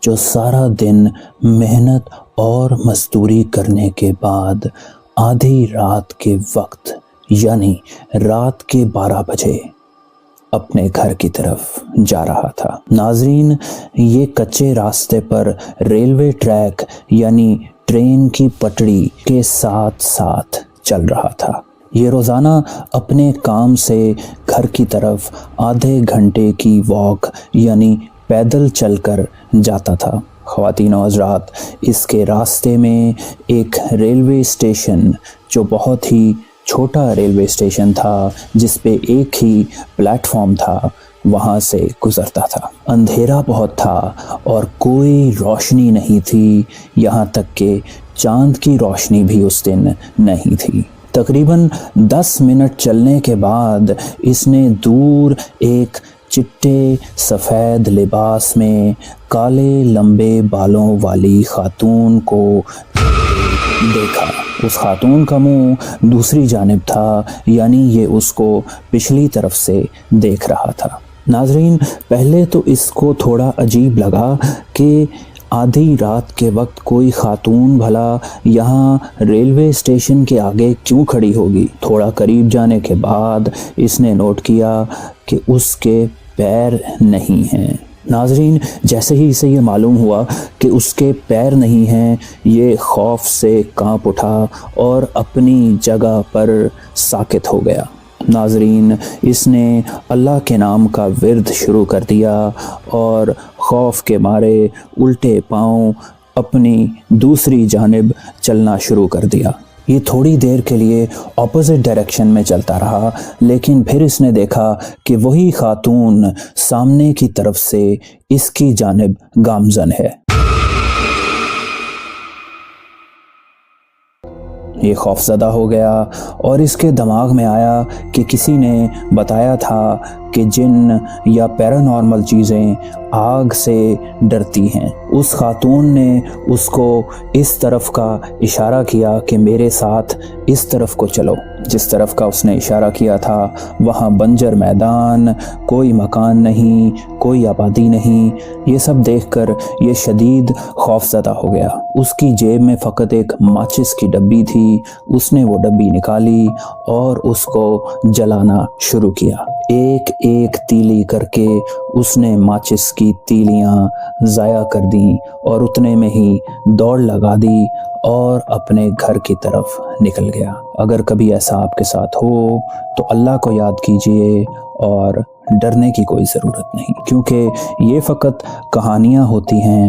जो सारा दिन मेहनत और मजदूरी करने के बाद आधी रात के वक्त यानी रात के 12 बजे अपने घर की तरफ जा रहा था। नाजरीन, ये कच्चे रास्ते पर रेलवे ट्रैक यानी ट्रेन की पटड़ी के साथ साथ चल रहा था। ये रोज़ाना अपने काम से घर की तरफ आधे घंटे की वॉक यानी पैदल चलकर जाता था। ख़वातीन और हज़रात, इसके रास्ते में एक रेलवे स्टेशन, जो बहुत ही छोटा रेलवे स्टेशन था जिस पे एक ही प्लेटफॉर्म था, वहाँ से गुज़रता था। अंधेरा बहुत था और कोई रोशनी नहीं थी, यहाँ तक कि चांद की रोशनी भी उस दिन नहीं थी। तकरीबन 10 मिनट चलने के बाद इसने दूर एक चिट्टे सफ़ेद लिबास में काले लंबे बालों वाली खातून को देखा। उस खातून का मुंह दूसरी जानिब था, यानी ये उसको पिछली तरफ से देख रहा था। नाजरीन, पहले तो इसको थोड़ा अजीब लगा कि आधी रात के वक्त कोई खातून भला यहाँ रेलवे स्टेशन के आगे क्यों खड़ी होगी। थोड़ा करीब जाने के बाद इसने नोट किया कि उसके पैर नहीं हैं। नाजरीन, जैसे ही इसे ये मालूम हुआ कि उसके पैर नहीं हैं, ये खौफ से कांप उठा और अपनी जगह पर साकित हो गया। नाजरीन, इसने अल्लाह के नाम का विर्द शुरू कर दिया और खौफ के मारे उल्टे पांव अपनी दूसरी जानिब चलना शुरू कर दिया। ये थोड़ी देर के लिए ऑपोजिट डायरेक्शन में चलता रहा, लेकिन फिर इसने देखा कि वही खातून सामने की तरफ से इसकी जानिब गामजन है। ये खौफज़दा हो गया और इसके दिमाग में आया कि किसी ने बताया था कि जिन या पैरानॉर्मल चीज़ें आग से डरती हैं। उस खातून ने उसको इस तरफ का इशारा किया कि मेरे साथ इस तरफ को चलो। जिस तरफ का उसने इशारा किया था वहाँ बंजर मैदान, कोई मकान नहीं, कोई आबादी नहीं। ये सब देखकर ये शदीद खौफज़दा हो गया। उसकी जेब में फ़कत एक माचिस की डब्बी थी। उसने वो डब्बी निकाली और उसको जलाना शुरू किया। एक एक तीली करके उसने माचिस की तीलियां ज़ाया कर दी और उतने में ही दौड़ लगा दी और अपने घर की तरफ निकल गया। अगर कभी ऐसा आपके साथ हो तो अल्लाह को याद कीजिए और डरने की कोई ज़रूरत नहीं, क्योंकि ये फ़कत कहानियाँ होती हैं।